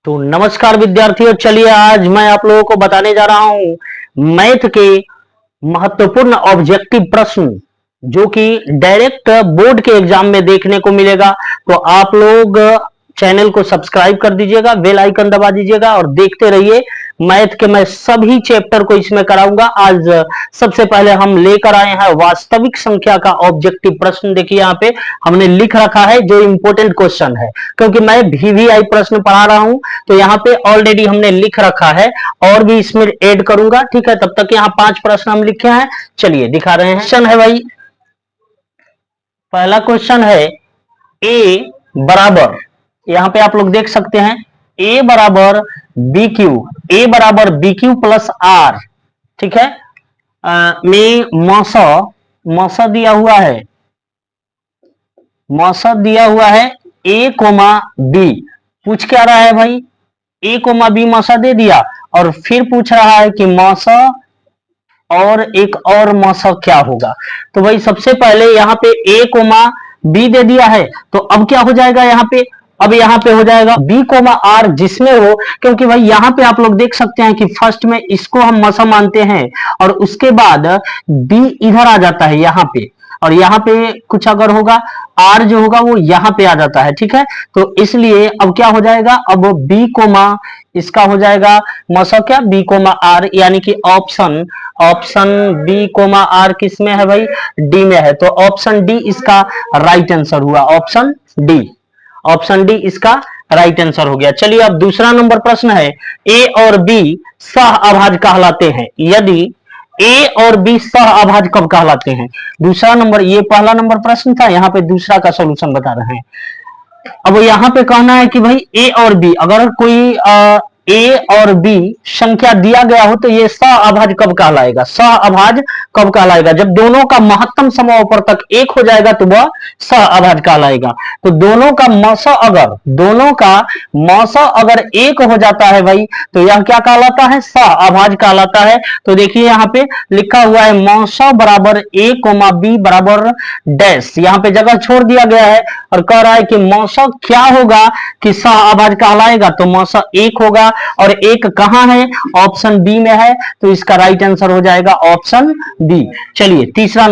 तो नमस्कार विद्यार्थियों, चलिए आज मैं आप लोगों को बताने जा रहा हूं मैथ के महत्वपूर्ण ऑब्जेक्टिव प्रश्न जो कि डायरेक्ट बोर्ड के एग्जाम में देखने को मिलेगा। तो आप लोग चैनल को सब्सक्राइब कर दीजिएगा, बेल आइकन दबा दीजिएगा और देखते रहिए। मैथ के मैं सभी चैप्टर को इसमें कराऊंगा। आज सबसे पहले हम लेकर आए हैं वास्तविक संख्या का ऑब्जेक्टिव प्रश्न। देखिए यहाँ पे हमने लिख रखा है जो इंपॉर्टेंट क्वेश्चन है, क्योंकि मैं वीवीआई प्रश्न पढ़ा रहा हूं तो यहाँ पे ऑलरेडी हमने लिख रखा है और भी इसमें ऐड करूंगा। ठीक है, तब तक यहाँ 5 प्रश्न हम लिखे हैं। चलिए दिखा रहे हैं। क्वेश्चन है भाई, पहला क्वेश्चन है ए बराबर, यहां पे आप लोग देख सकते हैं ए बराबर बी क्यू, ए बराबर बी क्यू प्लस आर। ठीक है, में मौसा दिया हुआ है, मौसा दिया हुआ है ए कोमा बी। पूछ क्या रहा है भाई, ए कोमा बी मौसा दे दिया और फिर पूछ रहा है कि मौसा और एक और मौसा क्या होगा। तो भाई सबसे पहले यहाँ पे ए कोमा बी दे दिया है, तो अब क्या हो जाएगा यहाँ पे, अब यहाँ पे हो जाएगा बी कोमा आर जिसमें हो, क्योंकि भाई यहाँ पे आप लोग देख सकते हैं कि फर्स्ट में इसको हम मौसा मानते हैं और उसके बाद बी इधर आ जाता है यहाँ पे, और यहाँ पे कुछ अगर होगा आर जो होगा वो यहाँ पे आ जाता है। ठीक है, तो इसलिए अब क्या हो जाएगा, अब बी कोमा इसका हो जाएगा मौसा क्या, बी कोमा आर, यानी कि ऑप्शन बी कोमा आर किस में है भाई, डी में है। तो ऑप्शन डी इसका राइट आंसर हुआ, ऑप्शन डी इसका राइट आंसर हो गया। चलिए अब दूसरा नंबर प्रश्न है, ए और बी सह अभाज्य कहलाते हैं। यदि ए और बी सह अभाज्य कब कहलाते हैं। दूसरा नंबर, ये पहला नंबर प्रश्न था, यहाँ पे दूसरा का सॉल्यूशन बता रहे हैं। अब यहाँ पे कहना है कि भाई ए और बी, अगर कोई ए और बी संख्या दिया गया हो तो ये सह अभाज्य कब कहलाएगा, सह अभाज्य कब कहलाएगा, जब दोनों का महत्तम समावर्तक एक हो जाएगा तो वह सह अभाज्य कहलाएगा। तो दोनों का मौसा अगर एक हो जाता है भाई तो यह क्या कहलाता है, सह अभाज्य कहलाता है। तो देखिए यहाँ पे लिखा हुआ है मौसा बराबर ए कोमा बी बराबर डैश, यहाँ पे जगह छोड़ दिया गया है और कह रहा है कि मौसा क्या होगा कि सह अभाज्य कहलाएगा, तो मौसा एक होगा और एक कहां है, ऑप्शन बी में है, तो इसका राइट आंसर हो जाएगा ऑप्शन बी। चलिए तीसरा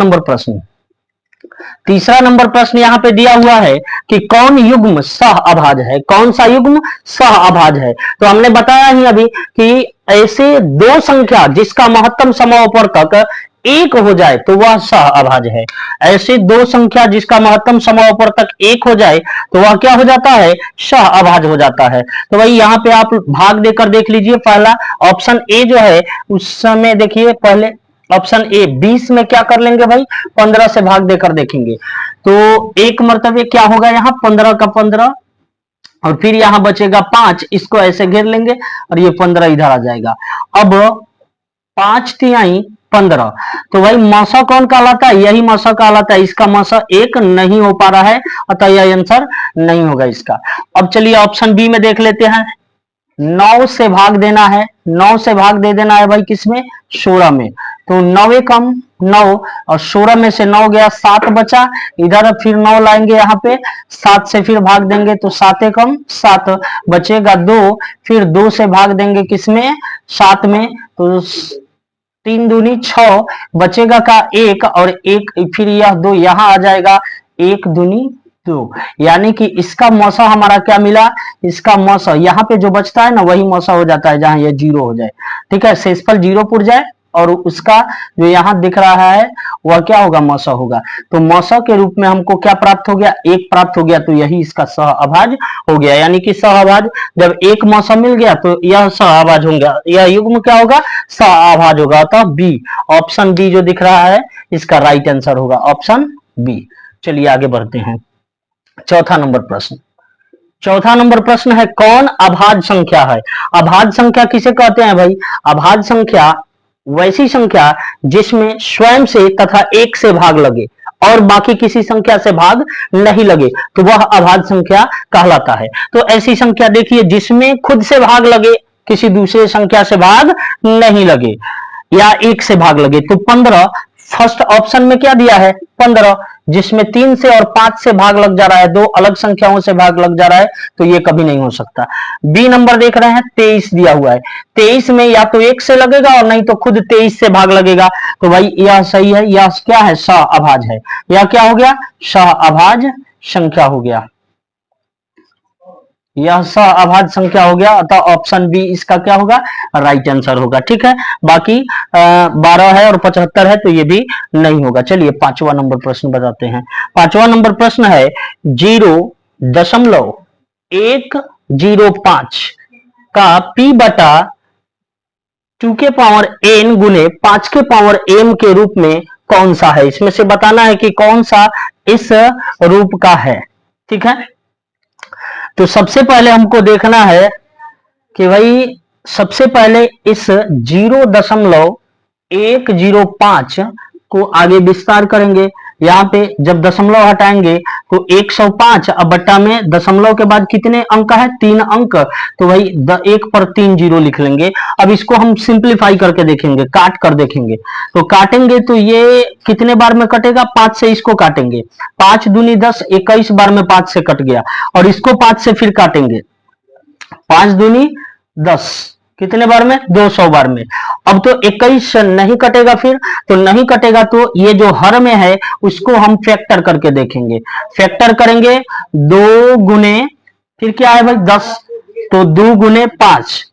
नंबर यहां पे दिया हुआ है कि कौन युग्म सह अभाज्य है, कौन सा युग्म सह अभाज्य है। तो हमने बताया ही अभी कि ऐसे दो संख्या जिसका महत्तम समावर्तक एक हो जाए तो वह सह अभाज्य है। ऐसे दो संख्या जिसका महत्तम समावर्तक एक हो जाए तो वह क्या हो जाता है, सह अभाज्य हो जाता है। तो भाई यहाँ पे आप भाग देकर देख लीजिए। पहला ऑप्शन ए जो है उस समय देखिए, पहले ऑप्शन ए 20 में क्या कर लेंगे भाई, 15 से भाग देकर देखेंगे तो एक मर्तबे क्या होगा, यहाँ 15 का 15 और फिर यहां बचेगा 5, इसको ऐसे घेर लेंगे और ये 15 इधर आ जाएगा। अब 5 तिहाई 15, तो भाई मौसा कौन कहलाता है, यही मौसा कहलाता है। इसका मौसा एक नहीं हो पा रहा है, अतः यह आंसर नहीं होगा इसका। अब चलिए ऑप्शन बी में देख लेते हैं, 9 से भाग देना है, 9 से भाग दे देना है भाई किसमें, 16 में। तो 9 कम 9 और 16 में से 9 गया, 7 बचा, इधर फिर 9 लाएंगे यहाँ पे, 7 से फिर भाग देंगे तो 7 कम 7 बचेगा 2, फिर 2 से भाग देंगे किसमें, 7 में, तो 3 दूनी 6 बचेगा का 1 और 1 फिर यह 2 यहां आ जाएगा, 1 दूनी 2, यानी कि इसका मौसा हमारा क्या मिला, इसका मौसा यहाँ पे जो बचता है ना वही मौसा हो जाता है जहां ये 0 हो जाए। ठीक है, शेषफल 0 पुर जाए और उसका जो यहाँ दिख रहा है वह क्या होगा, मौसा होगा। तो मौसा के रूप में हमको क्या प्राप्त हो गया, 1 प्राप्त हो गया, तो यही इसका सह अभाज्य हो गया। यानी कि सह अभाज्य जब एक मौसा मिल गया तो यह सह अभाज्य होगा, यह युग्म क्या होगा, सह अभाज्य होगा। तो बी, ऑप्शन बी जो दिख रहा है इसका राइट आंसर होगा ऑप्शन बी। चलिए आगे बढ़ते हैं। चौथा नंबर प्रश्न है, कौन अभाज्य संख्या है। अभाज्य संख्या किसे कहते हैं भाई, अभाज्य संख्या वैसी संख्या जिसमें स्वयं से तथा एक से भाग लगे और बाकी किसी संख्या से भाग नहीं लगे तो वह अभाज्य संख्या कहलाता है। तो ऐसी संख्या देखिए जिसमें खुद से भाग लगे, किसी दूसरे संख्या से भाग नहीं लगे या एक से भाग लगे। तो 15 फर्स्ट ऑप्शन में क्या दिया है, 15, जिसमें 3 से और 5 से भाग लग जा रहा है, दो अलग संख्याओं से भाग लग जा रहा है, तो ये कभी नहीं हो सकता। बी नंबर देख रहे हैं, 23 दिया हुआ है, 23 में या तो 1 से लगेगा और नहीं तो खुद 23 से भाग लगेगा, तो भाई यह सही है, यह क्या है, सहअभाज है। यह क्या हो गया, सहअभाज संख्या हो गया, यह सहअभाज्य संख्या हो गया, अतः ऑप्शन बी इसका क्या होगा, राइट आंसर होगा। ठीक है, बाकी 12 है और 75 है, तो ये भी नहीं होगा। चलिए 5वां नंबर प्रश्न बताते हैं। 5वां नंबर प्रश्न है 0.105 का p बटा 2 के पावर n गुने 5 के पावर m के रूप में कौन सा है। इसमें से बताना है कि कौन सा इस रूप का है। ठीक है, तो सबसे पहले हमको देखना है कि भाई सबसे पहले इस 0.105 को आगे विस्तार करेंगे। यहाँ पे जब दशमलव हटाएंगे तो 105, अब बट्टा में दशमलव के बाद कितने अंक है, 3 अंक, तो भाई 1 पर 3 जीरो लिख लेंगे। अब इसको हम सिंप्लीफाई करके देखेंगे, काट कर देखेंगे, तो काटेंगे तो ये कितने बार में कटेगा, 5 से इसको काटेंगे, 5 दूनी 10, 21 बार में 5 से कट गया, और इसको 5 से फिर काटेंगे, 5 दूनी 10, कितने बार में, 200 बार में। अब तो 21 नहीं कटेगा, फिर तो नहीं कटेगा, तो ये जो हर में है उसको हम फैक्टर करके देखेंगे। फैक्टर करेंगे 2 गुने, फिर क्या है भाई 10, तो 2 गुने 5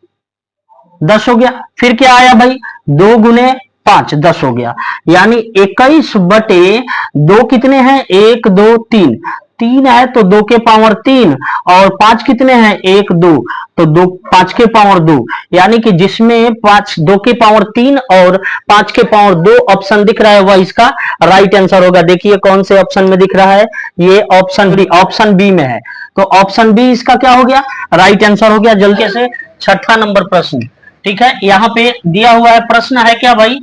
10 हो गया, फिर क्या आया भाई 2 गुने 5 10 हो गया, यानी 21 बटे 2 कितने हैं, 1 2 3, 3 है तो 2 के पावर 3, और 5 कितने हैं, 1 2, तो 2 5 के पावर 2, यानी कि जिसमें 5 2 के पावर 3 और 5 के पावर 2 ऑप्शन दिख रहा है वह इसका राइट आंसर होगा। देखिए कौन से ऑप्शन में दिख रहा है, ये ऑप्शन बी में है, तो ऑप्शन बी इसका क्या हो गया, राइट आंसर हो गया। जल्दी से 6ठा नंबर प्रश्न। ठीक है, यहाँ पे दिया हुआ है, प्रश्न है क्या भाई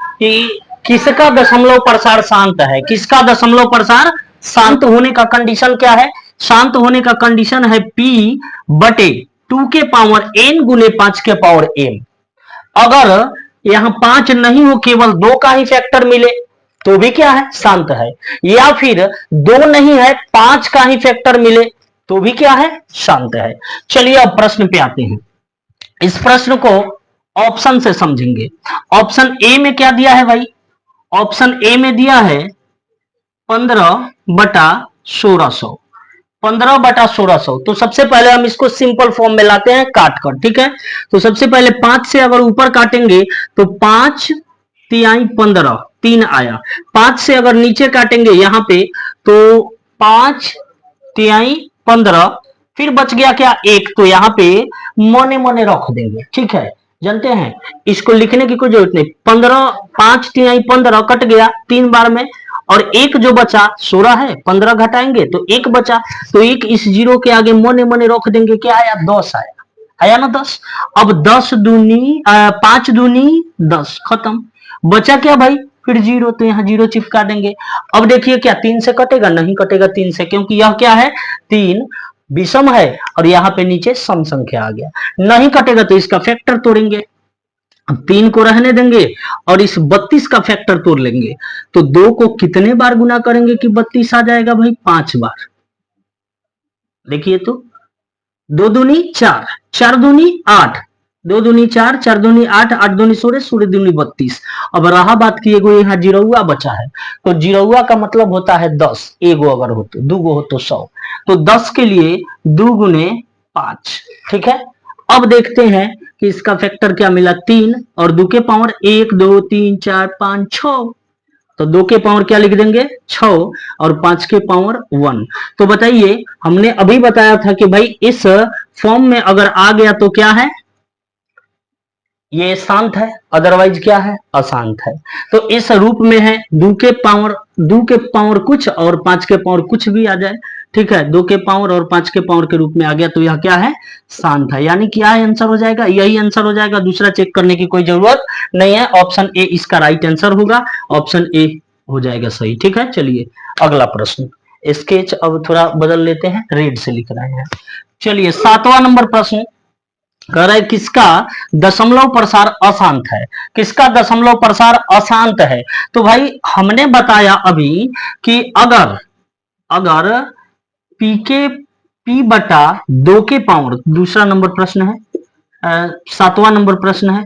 कि किसका दशमलव प्रसार शांत है, किसका दशमलव प्रसार शांत होने का कंडीशन क्या है, शांत होने का कंडीशन है p बटे 2 के पावर n गुने 5 के पावर m। अगर यहां 5 नहीं हो, केवल 2 का ही फैक्टर मिले तो भी क्या है, शांत है, या फिर 2 नहीं है 5 का ही फैक्टर मिले तो भी क्या है, शांत है। चलिए अब प्रश्न पे आते हैं। इस प्रश्न को ऑप्शन से समझेंगे। ऑप्शन ए में क्या दिया है भाई, ऑप्शन ए में दिया है 15/1600, 15/1600। तो सबसे पहले हम इसको सिंपल फॉर्म में लाते हैं काट कर। ठीक है, तो सबसे पहले 5 से अगर ऊपर काटेंगे तो 5 तिहाई 15, 3 आया। 5 से अगर नीचे काटेंगे यहां पे तो 5 तिहाई 15, फिर बच गया क्या, 1, तो यहाँ पे मोने मोने रख देंगे। ठीक है, जानते हैं इसको लिखने की कोई जरूरत नहीं। 15 5 तिहाई 15 कट गया 3 बार में, और 1 जो बचा 16 है, 15 घटाएंगे तो 1 बचा, तो 1 इस 0 के आगे मोने मोने रख देंगे, क्या आया, 10 आया, आया ना 10। अब 5 दूनी 10, खत्म, बचा क्या भाई, फिर 0, तो यहाँ 0 चिपका देंगे। अब देखिए क्या 3 से कटेगा, नहीं कटेगा 3 से, क्योंकि यह क्या है, 3 विषम है और यहाँ पे नीचे सम संख्या आ गया, नहीं कटेगा तो इसका फैक्टर तोड़ेंगे। अब 3 को रहने देंगे और इस 32 का फैक्टर तोड़ लेंगे, तो 2 को कितने बार गुना करेंगे कि 32 आ जाएगा भाई, 5 बार। देखिए तो 2 दूनी 4, 4 दूनी 8, 2 दूनी 4, 4 दूनी 8, 8 दूनी 16, 16 दूनी 32। अब रहा बात की एगो यहाँ जीरोवा बचा है, तो जीरोवा का मतलब होता है 10, एगो अगर हो तो, 2 गो हो तो 100, तो 10 के लिए 2 गुने 5। ठीक है, अब देखते हैं कि इसका फैक्टर क्या मिला, 3, और 2 के पावर 1 2 3 4 5 6, तो 2 के पावर क्या लिख देंगे, 6, और 5 के पावर 1। तो बताइए, हमने अभी बताया था कि भाई इस फॉर्म में अगर आ गया तो क्या है, ये शांत है, अदरवाइज क्या है, अशांत है। तो इस रूप में है 2 के पावर कुछ और 5 के पावर कुछ भी आ जाए। ठीक है, 2 के पावर और 5 के पावर के रूप में आ गया तो यह क्या है, शांत है, यानी क्या आंसर हो जाएगा, यही आंसर हो जाएगा, दूसरा चेक करने की कोई जरूरत नहीं है। ऑप्शन ए इसका राइट आंसर होगा, ऑप्शन ए हो जाएगा सही। ठीक है, चलिए अगला प्रश्न, स्केच अब थोड़ा बदल लेते हैं, रेड से लिख रहे हैं। चलिए 7वां नंबर प्रश्न, कह रहा है किसका दशमलव प्रसार अशांत है, किसका दशमलव प्रसार अशांत है। तो भाई हमने बताया अभी कि अगर अगर पी के पी बटा 2 के पावर, दूसरा नंबर प्रश्न है, 7वां नंबर प्रश्न है,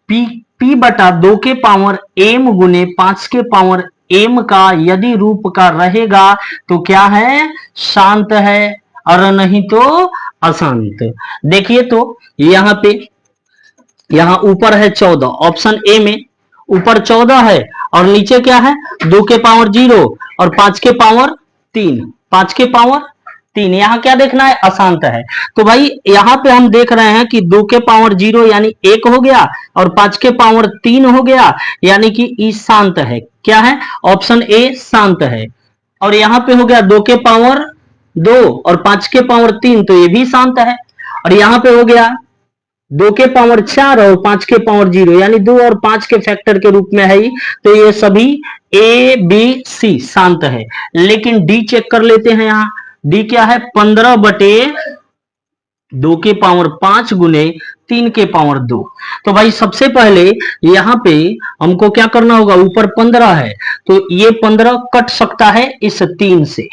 पी पी बटा 2 के पावर एम गुने 5 के पावर एम का यदि रूप का रहेगा तो क्या है, शांत है, और नहीं तो अशांत। देखिए तो यहाँ पे, यहाँ ऊपर है 14, ऑप्शन ए में ऊपर 14 है और नीचे क्या है 2 के पावर 0 और 5 के पावर 3, 5 के पावर 3, यहाँ क्या देखना है, अशांत है। तो भाई यहाँ पे हम देख रहे हैं कि 2 के पावर 0 यानी 1 हो गया और 5 के पावर 3 हो गया, यानी कि ई शांत है। क्या है, ऑप्शन ए शांत है। और यहाँ पे हो गया 2 के पावर 2 और 5 के पावर 3, तो ये भी शांत है। और यहाँ पे हो गया 2 के पावर 4 और 5 के पावर 0, यानी 2 और 5 के फैक्टर के रूप में है ही, तो ये सभी ए बी सी शांत है। लेकिन डी चेक कर लेते हैं। यहाँ डी क्या है, 15 बटे 2 के पावर 5 गुने 3 के पावर 2। तो भाई सबसे पहले यहाँ पे हमको क्या करना होगा, ऊपर 15 है तो ये 15 कट सकता है इस 3 से,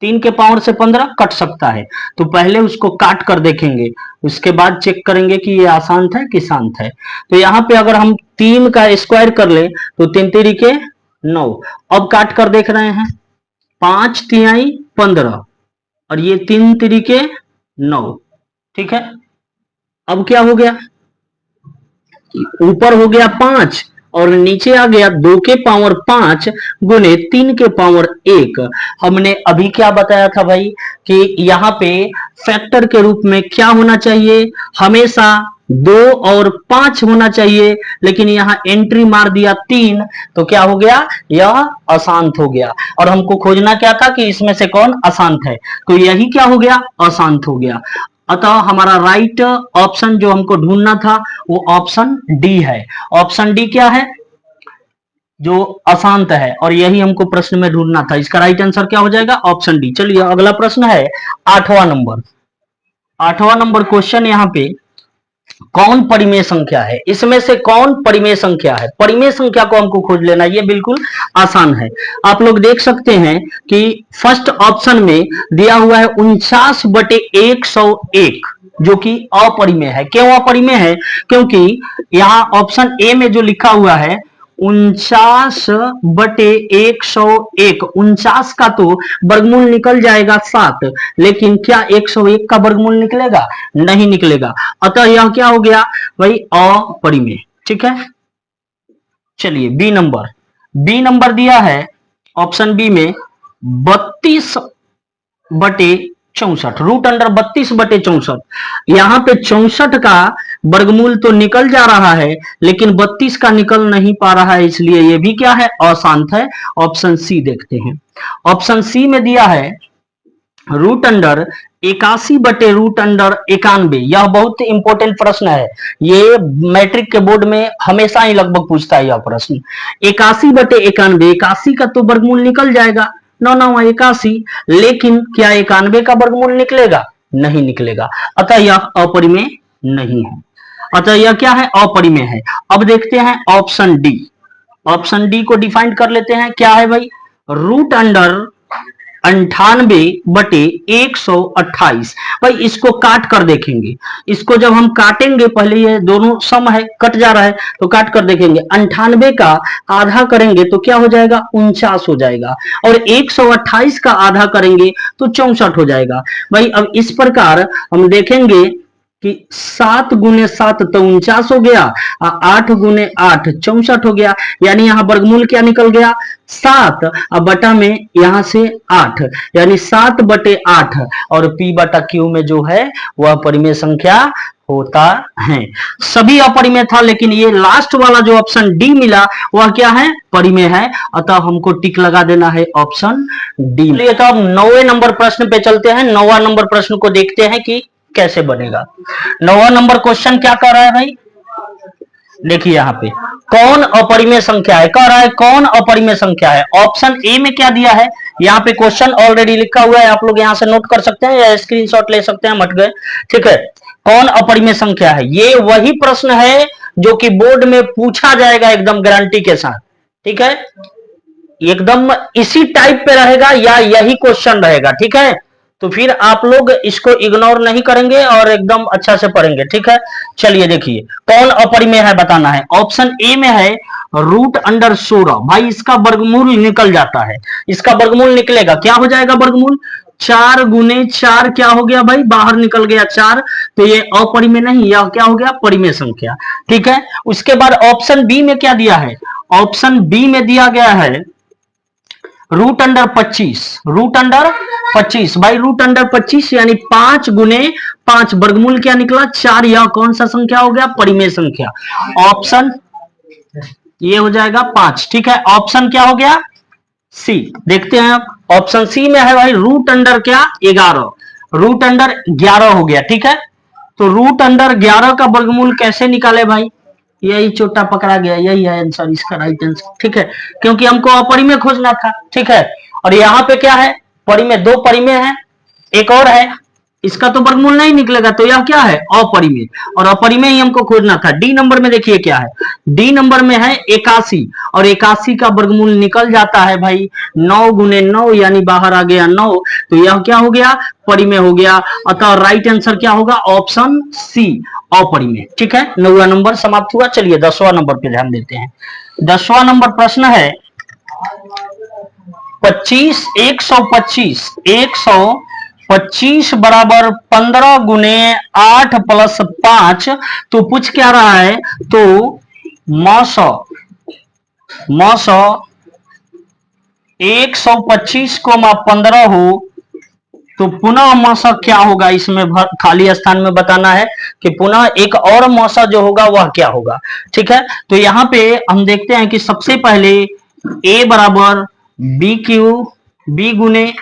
3 के पावर से 15 कट सकता है, तो पहले उसको काट कर देखेंगे, उसके बाद चेक करेंगे कि ये अशांत है कि शांत है। तो यहाँ पे अगर हम 3 का स्क्वायर कर ले तो 3 तिरिके 9, अब काट कर देख रहे हैं, 5 तिहाई 15 और ये 3 तिरिके 9, ठीक है। अब क्या हो गया, ऊपर हो गया 5 और नीचे आ गया 2 के पावर 5 गुने 3 के पावर 1। हमने अभी क्या बताया था भाई कि यहाँ पे फैक्टर के रूप में क्या होना चाहिए, हमेशा 2 और 5 होना चाहिए, लेकिन यहाँ एंट्री मार दिया 3, तो क्या हो गया, यह अशांत हो गया। और हमको खोजना क्या था कि इसमें से कौन अशांत है, तो यही क्या हो गया, अशांत हो गया। अतः हमारा राइट ऑप्शन जो हमको ढूंढना था वो ऑप्शन डी है। ऑप्शन डी क्या है, जो अशांत है, और यही हमको प्रश्न में ढूंढना था। इसका राइट आंसर क्या हो जाएगा, ऑप्शन डी। चलिए अगला प्रश्न है 8वां नंबर। 8वां नंबर क्वेश्चन, यहाँ पे कौन परिमेय संख्या है, इसमें से कौन परिमेय संख्या है, परिमेय संख्या को हमको खोज लेना, ये बिल्कुल आसान है। आप लोग देख सकते हैं कि फर्स्ट ऑप्शन में दिया हुआ है 49 बटे 101, जो कि अपरिमेय है। क्यों अपरिमेय है, क्योंकि यहाँ ऑप्शन ए में जो लिखा हुआ है 49 बटे 101, 49 का तो वर्गमूल निकल जाएगा 7, लेकिन क्या 101 का वर्गमूल निकलेगा, नहीं निकलेगा। अतः यह क्या हो गया भाई, अपरिमेय, ठीक है। चलिए बी नंबर, बी नंबर दिया है ऑप्शन बी में 32 बटे 64, रूट अंडर 32 बटे 64। यहाँ पे 64 का वर्गमूल तो निकल जा रहा है, लेकिन 32 का निकल नहीं पा रहा है, इसलिए ये भी क्या है, अशांत है। ऑप्शन सी देखते हैं। ऑप्शन सी में दिया है रूट अंडर 81 बटे रूट अंडर 91। यह बहुत इंपॉर्टेंट प्रश्न है, ये मैट्रिक के बोर्ड में हमेशा ही लगभग पूछता है यह प्रश्न। 81 बटे 91, 81 का तो वर्गमूल निकल जाएगा, 9 9 81, लेकिन क्या 91 का वर्गमूल निकलेगा, नहीं निकलेगा। अतः यह अपरिमेय नहीं है, अतः यह क्या है, अपरिमेय है। अब देखते हैं ऑप्शन डी। ऑप्शन डी को डिफाइन कर लेते हैं, क्या है भाई, रूट अंडर 98 बटे 128। भाई इसको काट कर देखेंगे, इसको जब हम काटेंगे, पहले ये दोनों सम है, कट जा रहा है, तो काट कर देखेंगे, 98 का आधा करेंगे तो क्या हो जाएगा, 49 हो जाएगा, और 128 का आधा करेंगे तो 64 हो जाएगा। भाई अब इस प्रकार हम देखेंगे कि 7 गुने 7 तो 49 हो गया, 8 गुने 8 64 हो गया, यानी यहाँ वर्गमूल क्या निकल गया, 7, अब बटा में यहाँ से 8, यानी 7 बटे 8, और पी बटा क्यू में जो है वह परिमेय संख्या होता है। सभी अपरिमेय था, लेकिन ये लास्ट वाला जो ऑप्शन डी मिला वह क्या है, परिमेय है। अतः हमको टिक लगा देना है ऑप्शन डी। चलिए तो अब 9वें नंबर प्रश्न पे चलते हैं। 9वां नंबर प्रश्न को देखते हैं कि कैसे बनेगा। 9वां नंबर क्वेश्चन क्या कर रहा है भाई, देखिए यहाँ पे कौन अपरिमेय संख्या है, कह रहा है कौन अपरिमेय संख्या है। ऑप्शन ए में क्या दिया है, यहाँ पे क्वेश्चन ऑलरेडी लिखा हुआ है, आप लोग यहाँ से नोट कर सकते हैं या स्क्रीनशॉट ले सकते हैं, मट गए। ठीक है, कौन अपरिमेय संख्या है? ये वही प्रश्न है जो कि बोर्ड में पूछा जाएगा एकदम गारंटी के साथ। ठीक है, एकदम इसी टाइप पे रहेगा या यही क्वेश्चन रहेगा। ठीक है, तो फिर आप लोग इसको इग्नोर नहीं करेंगे और एकदम अच्छा से पढ़ेंगे। ठीक है, चलिए देखिए कौन अपरिमेय है बताना है। ऑप्शन ए में है √16। भाई इसका वर्गमूल निकल जाता है, इसका वर्गमूल निकलेगा, क्या हो जाएगा वर्गमूल? 4 गुने 4 क्या हो गया भाई? बाहर निकल गया 4, तो ये अपरिमेय नहीं, यह क्या हो गया? परिमेय संख्या। ठीक है, उसके बाद ऑप्शन बी में क्या दिया है? ऑप्शन बी में दिया गया है √25। √25 भाई, √25 यानी 5 गुने 5, वर्गमूल क्या निकला? 4। यह कौन सा संख्या हो गया? परिमेय संख्या। ऑप्शन ये हो जाएगा 5। ठीक है, ऑप्शन क्या हो गया? सी। देखते हैं आप, ऑप्शन सी में है भाई √11 क्या? 11। √11 हो गया। ठीक है, तो √11 का वर्गमूल कैसे निकाले भाई? यही छोटा पकड़ा गया, यही है आंसर, इसका राइट आंसर। ठीक है, क्योंकि हमको अपरिमेय खोजना था। ठीक है, और यहाँ पे क्या है? परिमेय, 2 परिमेय है, एक और है, इसका तो वर्गमूल नहीं निकलेगा, तो यह क्या है? अपरिमेय, और अपरिमेय ही हमको खोजना था। डी नंबर में देखिए क्या है, डी नंबर में है 81, और 81 का वर्गमूल निकल जाता है भाई 9 गुने 9, यानी बाहर आ गया 9, तो यह क्या हो गया? परिमेय हो गया। अतः राइट आंसर क्या होगा? ऑप्शन सी, अपरिमेय। ठीक है, 9वां नंबर समाप्त हुआ। चलिए 10वां नंबर पे ध्यान देते हैं। 10वां नंबर प्रश्न है 125 बराबर 15 गुने 8 प्लस 5, तो पूछ क्या रहा है? तो मौसौ 125,15 हो तो पुनः मौसा क्या होगा? इसमें खाली स्थान में बताना है कि पुनः एक और मौसा जो होगा वह क्या होगा। ठीक है, तो यहाँ पे हम देखते हैं कि सबसे पहले a बराबर बी गुने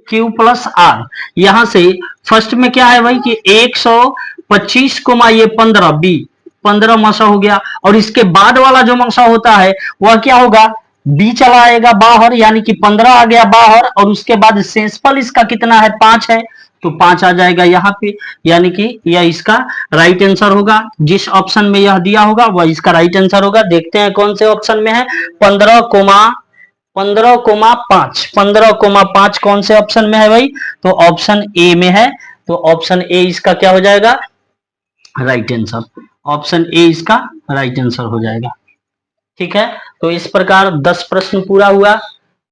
क्यू प्लस आर। यहां से फर्स्ट में क्या है भाई कि 125 कोमा ये 15, बी 15 मौसा हो गया, और इसके बाद वाला जो मौसा होता है वह क्या होगा? बी चला आएगा बाहर, यानी कि 15 आ गया बाहर, और उसके बाद शेषफल इसका कितना है? 5 है, तो 5 आ जाएगा यहाँ पे, यानी कि यह इसका राइट आंसर होगा। जिस ऑप्शन में यह दिया होगा वह इसका राइट आंसर होगा। देखते हैं कौन से ऑप्शन में है। 15,5 15,5 कौन से ऑप्शन में है भाई? तो ऑप्शन ए में है, तो ऑप्शन ए इसका क्या हो जाएगा? Right answer. ऑप्शन ए इसका राइट आंसर हो जाएगा। ठीक है, तो इस प्रकार 10 प्रश्न पूरा हुआ।